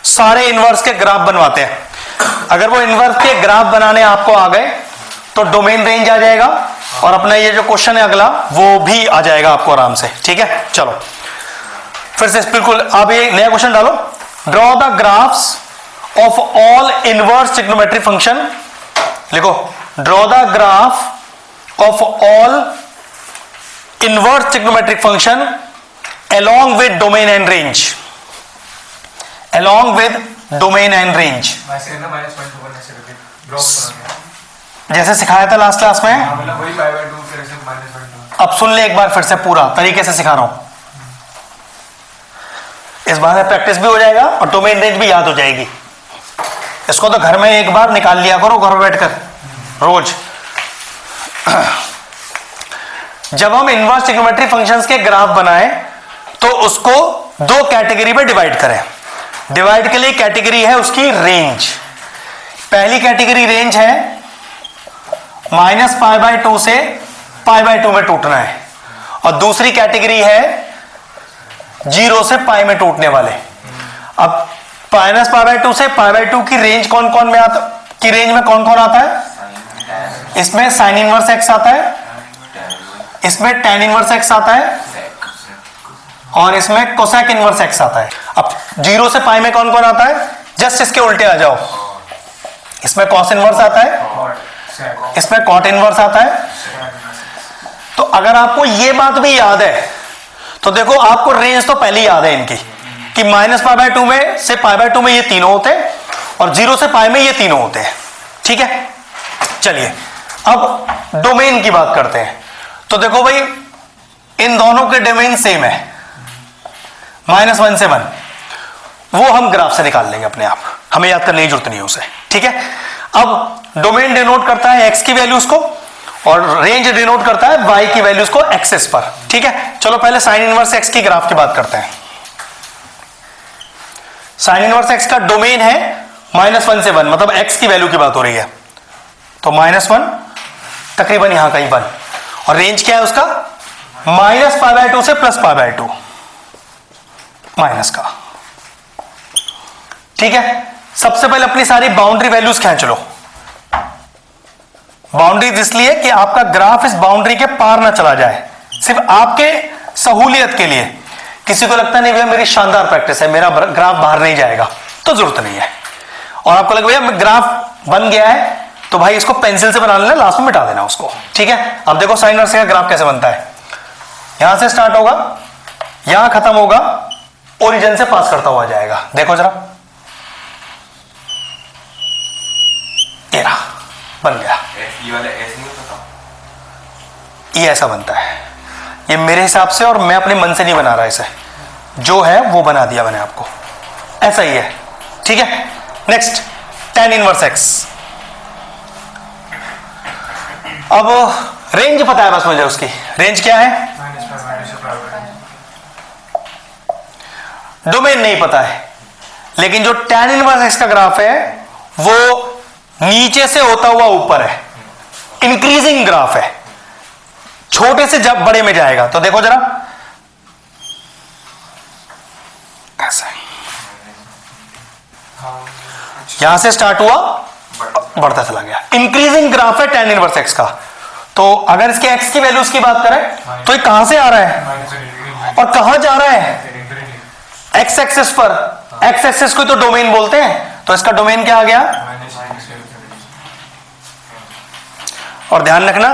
सारे इनवर्स के ग्राफ बनवाते हैं। अगर वो इनवर्स के ग्राफ बनाने आपको आ गए तो डोमेन रेंज आ जाएगा, और अपना ये जो क्वेश्चन है अगला वो भी आ जाएगा आपको आराम से। ठीक है, चलो फिर से बिल्कुल आप ये नया क्वेश्चन डालो। Draw the graphs of all inverse trigonometric function. लिखो, draw the graph of all inverse trigonometric function along with domain and range, along with domain and range, जैसे सिखाया था लास्ट क्लास में। अब सुन ले एक बार फिर से पूरा तरीके से सिखा रहा हूं, इस बार में प्रैक्टिस भी हो जाएगा और डोमेन रेंज भी याद हो जाएगी। इसको तो घर में एक बार निकाल लिया करो, घर में बैठकर रोज। जब हम इनवर्स ट्रिग्नोमेट्रिक फंक्शंस के ग्राफ बनाए तो उसको 2 कैटेगरी में डिवाइड करें। डिवाइड के लिए कैटेगरी है उसकी रेंज। पहली कैटेगरी रेंज है -π/2 से π/2 में टूटना है, और दूसरी कैटेगरी है 0 से π में टूटने वाले। अब -π/2 से π/2 की रेंज कौन कौन में आता, की रेंज में कौन कौन आता है? इसमें साइन इनवर्स x आता है, इसमें tan इनवर्स x आता है, और इसमें कोसेक इनवर्स x आता है। अब 0 से π में कौन कौन आता है? जस्ट इसके उल्टे आ जाओ। इसमें cos इनवर्स आता है, इसमें cot इनवर्स आता है। तो अगर आपको ये बात भी याद है तो देखो आपको रेंज तो पहले याद है इनकी कि -π/2 में से π/2 में ये तीनों होते हैं, और 0 से π में ये तीनों होते हैं। ठीक है, चलिए अब डोमेन की बात करते हैं। तो देखो भाई इन दोनों के डोमेन सेम है, -1 से 1। वो हम ग्राफ से निकाल लेंगे अपने आप, हमें याद करने की जरूरत नहीं है उसे। ठीक है, अब डोमेन डिनोट करता है x की वैल्यूज को, और रेंज डिनोट करता है y की वैल्यूज को एक्सेस पर। ठीक है, चलो पहले साइन इनवर्स x की ग्राफ की बात करते हैं। साइन इनवर्स x का डोमेन है -1 से 1, मतलब x की वैल्यू की बात हो रही है। तो -1 तकरीबन यहां कहीं 1, और रेंज क्या है उसका? -π/2 से +π/2 माइनस का। ठीक है, सबसे पहले अपनी सारी बाउंड्री वैल्यूज खींच लो। बाउंड्री इसलिए कि आपका ग्राफ इस बाउंड्री के पार ना चला जाए, सिर्फ आपके सहूलियत के लिए। किसी को लगता नहीं भैया मेरी शानदार प्रैक्टिस है, मेरा ग्राफ बाहर नहीं जाएगा, तो जरूरत नहीं है। और आपको लगे भैया ग्राफ बन गया है तो भाई इसको पेंसिल से बना लेना, लास्ट में मिटा देना उसको। ठीक है, अब देखो साइन इनवर्स का ग्राफ कैसे बनता है। यहां से स्टार्ट होगा, यहां खत्म होगा, ओरिजिन से पास करता हुआ जाएगा। देखो जरा, ये रहा, बन गया। ये ऐसा बनता है, ये मेरे हिसाब से, और मैं अपने मन से नहीं बना रहा इसे, जो है वो बना दिया मैंने आपको, ऐसा ही है। ठीक है, नेक्स्ट tan इनवर्स x। अब रेंज पता है बस मुझे, उसकी रेंज क्या है? डोमेन नहीं पता है, लेकिन जो tan इनवर्स x का ग्राफ है वो नीचे से होता हुआ ऊपर है, इंक्रीजिंग ग्राफ है, छोटे से जब बड़े में जाएगा। तो देखो जरा, ऐसा यहां से स्टार्ट हुआ, बढ़ता चला गया। इंक्रीजिंग ग्राफ है tan इनवर्स x का। तो अगर इसके x की वैल्यूज की बात करें तो ये कहां से आ रहा है और कहां जा रहा है? x एक्सिस पर। x एक्सिस को तो डोमेन बोलते हैं, तो इसका डोमेन क्या आ गया? और ध्यान रखना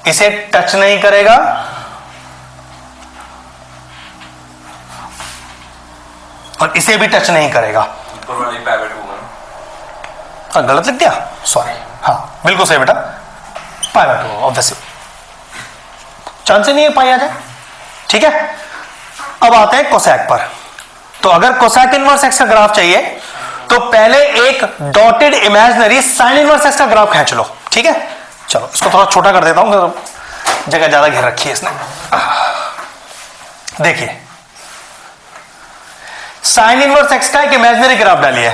इसे टच नहीं करेगा, और इसे भी टच नहीं करेगा। गलत लिख दिया, सॉरी। हाँ बिल्कुल सही बेटा, पाई बाय 2 ऑब्वियसली चांस ही नहीं है पाई आ जाए। ठीक है, अब आते हैं कोसैक पर। तो अगर कोसैक इनवर्स एक्स का ग्राफ चाहिए तो पहले एक dotted imaginary sine inverse x का ग्राफ खींच लो। ठीक है, चलो इसको थोड़ा छोटा कर देता हूं, जगह ज्यादा घेर रखी है इसने। देखिए साइन इनवर्स एक्स का एक इमेजिनरी ग्राफ डालिए,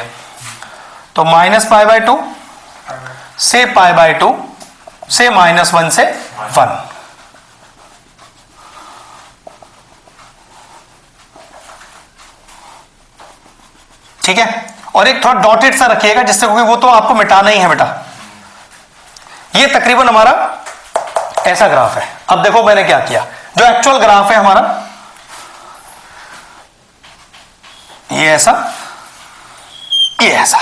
तो -π/2 से π/2 से -1 से 1। ठीक है, और एक थोड़ा डॉटेड सा रखिएगा जिससे, क्योंकि वो तो आपको मिटाना ही है बेटा। ये तकरीबन हमारा ऐसा ग्राफ है। अब देखो मैंने क्या किया, जो एक्चुअल ग्राफ है हमारा ये ऐसा, ये ऐसा,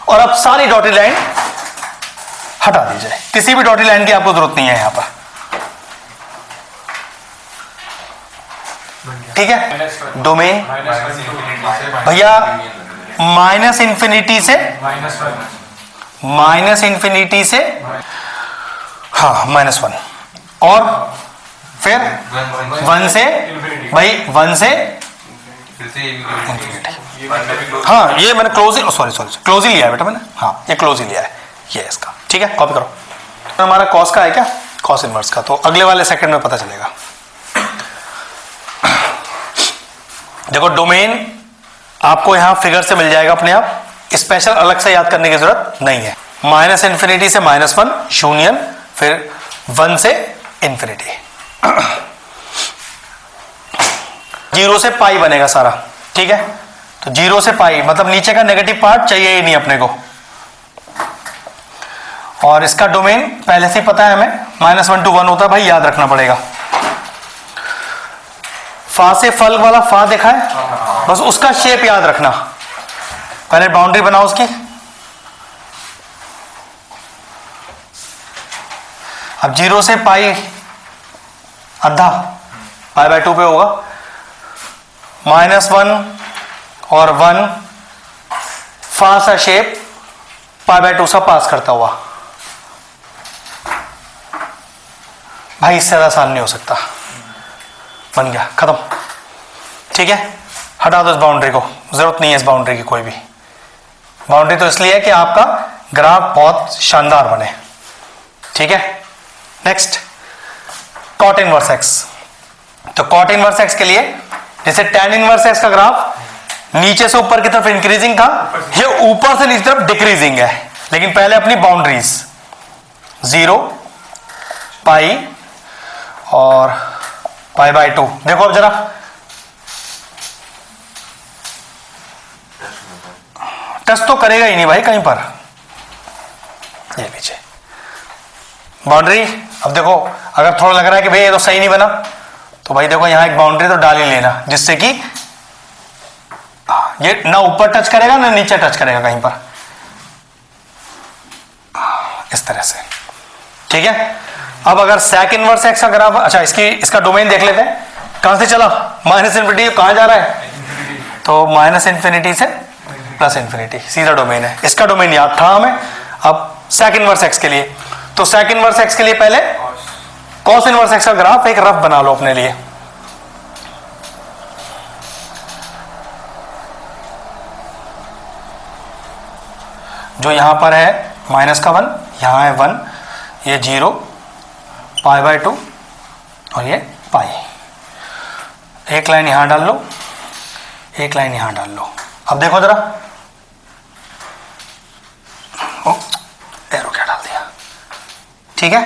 और अब सारी डॉटेड लाइन हटा दीजिए। किसी भी डॉटेड लाइन की आपको जरूरत नहीं है यहां पर। ठीक है, डोमेन भैया माइनस इंफिनिटी से हाँ -1, और फिर 1 से भाई 1 से हाँ, ये मैंने क्लोज ही, सॉरी क्लोज ही लिया है बेटा मैंने। हाँ ये क्लोज ही लिया है, ये इसका। ठीक है, कॉपी करो। तो हमारा कॉस का है क्या, कॉस इनवर्स का, तो अगले वाले सेकंड में पता चलेगा। देखो डोमेन आपको यहां फिगर से मिल जाएगा अपने आप, स्पेशल अलग से याद करने की जरूरत नहीं है। -इंफिनिटी से -1 यूनियन, फिर 1 से इंफिनिटी। 0 से पाई बनेगा सारा। ठीक है, तो 0 से पाई मतलब नीचे का नेगेटिव पार्ट चाहिए ही नहीं अपने को। और इसका डोमेन पहले से ही पता है हमें, -1 to 1 होता है भाई, याद रखना पड़ेगा। फा से फल वाला फा देखा है, बस उसका शेप याद रखना। पहले बाउंड्री बनाओ उसकी। अब 0 से पाई आधा π/2 पे होगा, -1 और 1, फा सा शेप π/2 सा पास करता हुआ। भाई इससे ज्यादा आसान नहीं हो सकता। बन गया, खत्म। ठीक है, हटा दो इस बाउंड्री को, जरूरत नहीं है इस बाउंड्री की कोई भी। बाउंड्री तो इसलिए है कि आपका ग्राफ बहुत शानदार बने। ठीक है, नेक्स्ट कॉट इनवर्स एक्स। तो कॉट इनवर्स एक्स के लिए जैसे tan इनवर्स एक्स का ग्राफ नीचे से ऊपर की तरफ इंक्रीजिंग था, ये ऊपर से नीचे तरफ डिक्रीजिंग है। लेकिन पहले अपनी बाउंड्रीज 0 पाई और π/2 देखो अब जरा, टच तो करेगा ही नहीं भाई कहीं पर। ये लीजिए बाउंड्री। अब देखो अगर थोड़ा लग रहा है कि भाई ये तो सही नहीं बना, तो भाई देखो यहां एक बाउंड्री तो डाल ही लेना, जिससे कि ये ना ऊपर टच करेगा ना नीचे टच करेगा कहीं पर, इस तरह से। ठीक है, अब अगर sec इनवर्स एक्स का ग्राफ, अच्छा इसका डोमेन देख लेते हैं, कहां से चला, -इंफिनिटी कहां जा रहा है, तो -इंफिनिटी से +इंफिनिटी सीधा डोमेन है। इसका डोमेन याद था हमें। अब sec इनवर्स एक्स के लिए, तो sec इनवर्स एक्स के लिए पहले cos इनवर्स एक्स का ग्राफ एक रफ बना लो अपने लिए। जो यहां पर है -1, यहां है 1, ये 0 π/2 और ये पाई। एक लाइन यहां डाल लो, एक लाइन यहां डाल लो। अब देखो जरा, एरो क्या डाल दिया। ठीक है,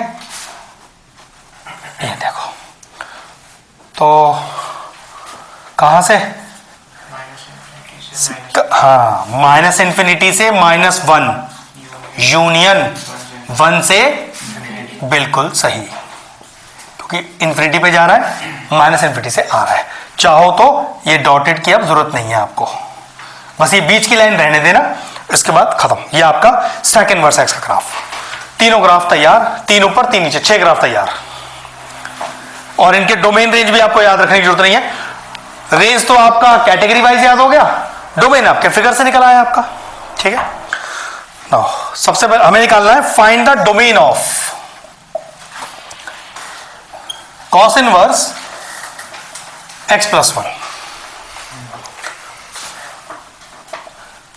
ये देखो, तो कहां से हाँ, माइनस इंफिनिटी से -1 यूनियन 1 से, बिल्कुल सही, क्योंकि इंफिनिटी पे जा रहा है, माइनस इंफिनिटी से आ रहा है। चाहो तो ये डॉटेड की अब जरूरत नहीं है आपको, बस ये बीच की लाइन रहने देना, इसके बाद खत्म। ये आपका सेकंड वर्स एक्स का ग्राफ, तीनों ग्राफ तैयार, 3 ऊपर 3 नीचे, 6 ग्राफ तैयार। और इनके डोमेन रेंज भी आपको याद रखने की जरूरत नहीं है। रेंज तो आपका कैटेगरी वाइज याद हो गया, डोमेन आपके फिगर से निकल आया आपका, ठीक है। नाउ सबसे पहले हमें निकालना है find the domain of cos inverse x+1,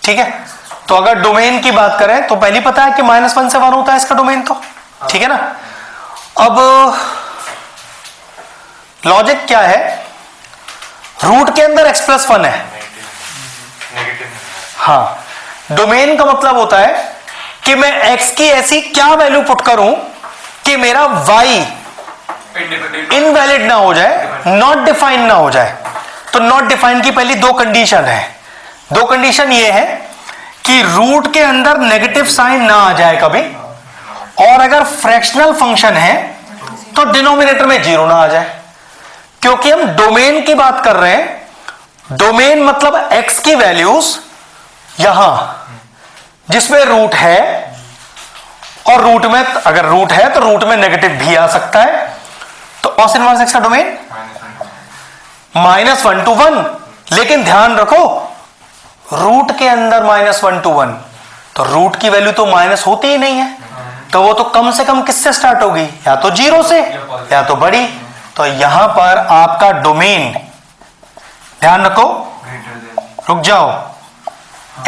ठीक है। तो अगर डोमेन की बात करें तो पहले पता है कि -1 से 1 होता है इसका डोमेन, तो ठीक है ना। अब लॉजिक क्या है, रूट के अंदर x+1 है, हाँ, डोमेन का मतलब होता है कि मैं x की ऐसी क्या वैल्यू पुट करूं कि मेरा y इनवैलिड ना हो जाए, नॉट डिफाइंड ना हो जाए। तो नॉट डिफाइंड की पहली 2 कंडीशन है। 2 कंडीशन ये है कि रूट के अंदर नेगेटिव साइन ना आ जाए कभी, और अगर फ्रैक्शनल फंक्शन है तो डिनोमिनेटर में 0 ना आ जाए। क्योंकि हम डोमेन की बात कर रहे हैं, डोमेन मतलब x की वैल्यूज यहां जिसमें रूट है, और रूट में अगर रूट है तो रूट में नेगेटिव भी आ सकता है। तो कॉस इनवर्स एक्स का डोमेन -1 to 1, लेकिन ध्यान रखो रूट के अंदर -1 to 1, तो रूट की वैल्यू तो माइनस होती ही नहीं है, तो वो तो कम से कम किससे स्टार्ट होगी, या तो 0 से या तो बड़ी। तो यहां पर आपका डोमेन, ध्यान रखो, रुक जाओ,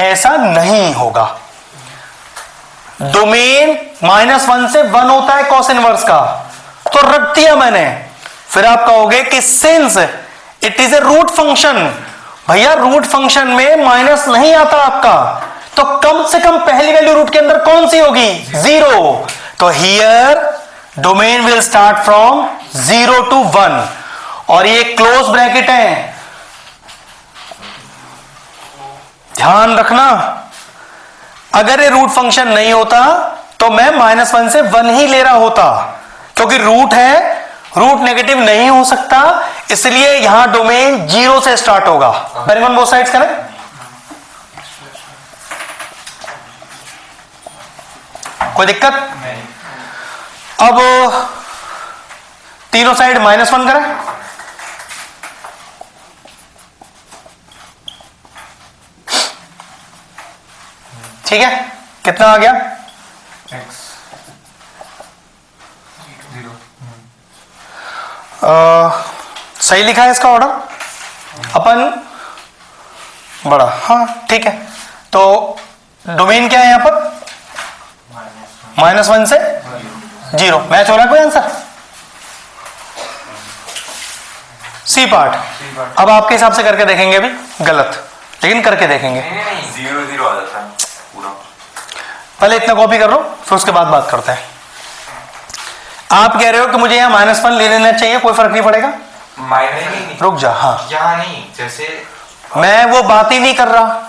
ऐसा नहीं होगा। डोमेन -1 से 1 होता है कॉस इनवर्स का, तो रख दिया मैंने। फिर आप कहोगे कि since it is a root function, भैया रूट फंक्शन में माइनस नहीं आता आपका, तो कम से कम पहली वैल्यू रूट के अंदर कौन सी होगी, 0। तो here domain will start from 0 to 1, और ये क्लोज ब्रैकेट है, ध्यान रखना। अगर ये रूट फंक्शन नहीं होता तो मैं -1 से 1 ही ले रहा होता, क्योंकि रूट है, रूट नेगेटिव नहीं हो सकता, इसलिए यहां डोमेन 0 से स्टार्ट होगा। एनीवन बोथ साइड्स करें, कोई दिक्कत? अब तीनों साइड -1 करें, ठीक है। कितना आ गया, सही लिखा है इसका ऑर्डर अपन, बड़ा, हाँ ठीक है। तो डोमेन क्या है यहां पर, -1 से 0, मैच हो रहा है कोई आंसर, सी पार्ट। अब आपके हिसाब से करके देखेंगे, भी गलत, लेकिन करके देखेंगे। 0 आ जाता है पूरा। पहले इतना कॉपी कर लो, फिर उसके बाद बात करते हैं। आप कह रहे हो कि मुझे यहाँ -1 ले लेना चाहिए, कोई फर्क नहीं पड़ेगा, नहीं, रुक जा, हाँ यहाँ नहीं, जैसे मैं वो बात ही नहीं कर रहा।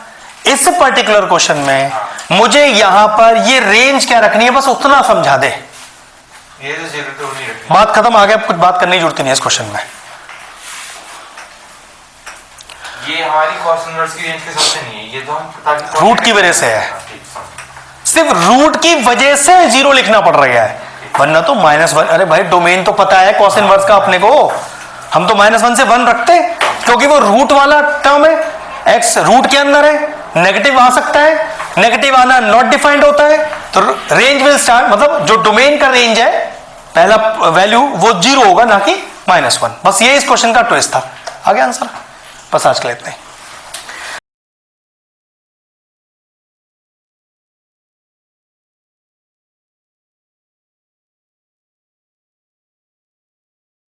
इस पर्टिकुलर क्वेश्चन में मुझे यहां पर ये रेंज क्या रखनी है, बस उतना समझा दे, ये तो 0 to 1 ही रखनी। बात खत्म, आगे कुछ बात करने की जरूरत नहीं है इस क्वेश्चन में। ये हमारी कॉस इनवर्स की रेंज के साथ से नहीं है, ये तो हम ताकि रूट की वजह से है, सिर्फ रूट की वजह से 0 लिखना पड़ रहा है, वरना तो -1। अरे भाई डोमेन तो पता है कॉस इनवर्स का अपने को, हम तो -1 से 1 रखते, क्योंकि वो रूट वाला टर्म है, एक्स रूट के अंदर है, नेगेटिव आ सकता है, नेगेटिव आना नॉट डिफाइंड होता है, तो रेंज विल स्टार्ट, मतलब जो डोमेन का रेंज है पहला वैल्यू वो 0 होगा, ना कि -1। बस ये इस क्वेश्चन का ट्विस्ट था। आगे आंसर, बस आज के लिए इतना ही।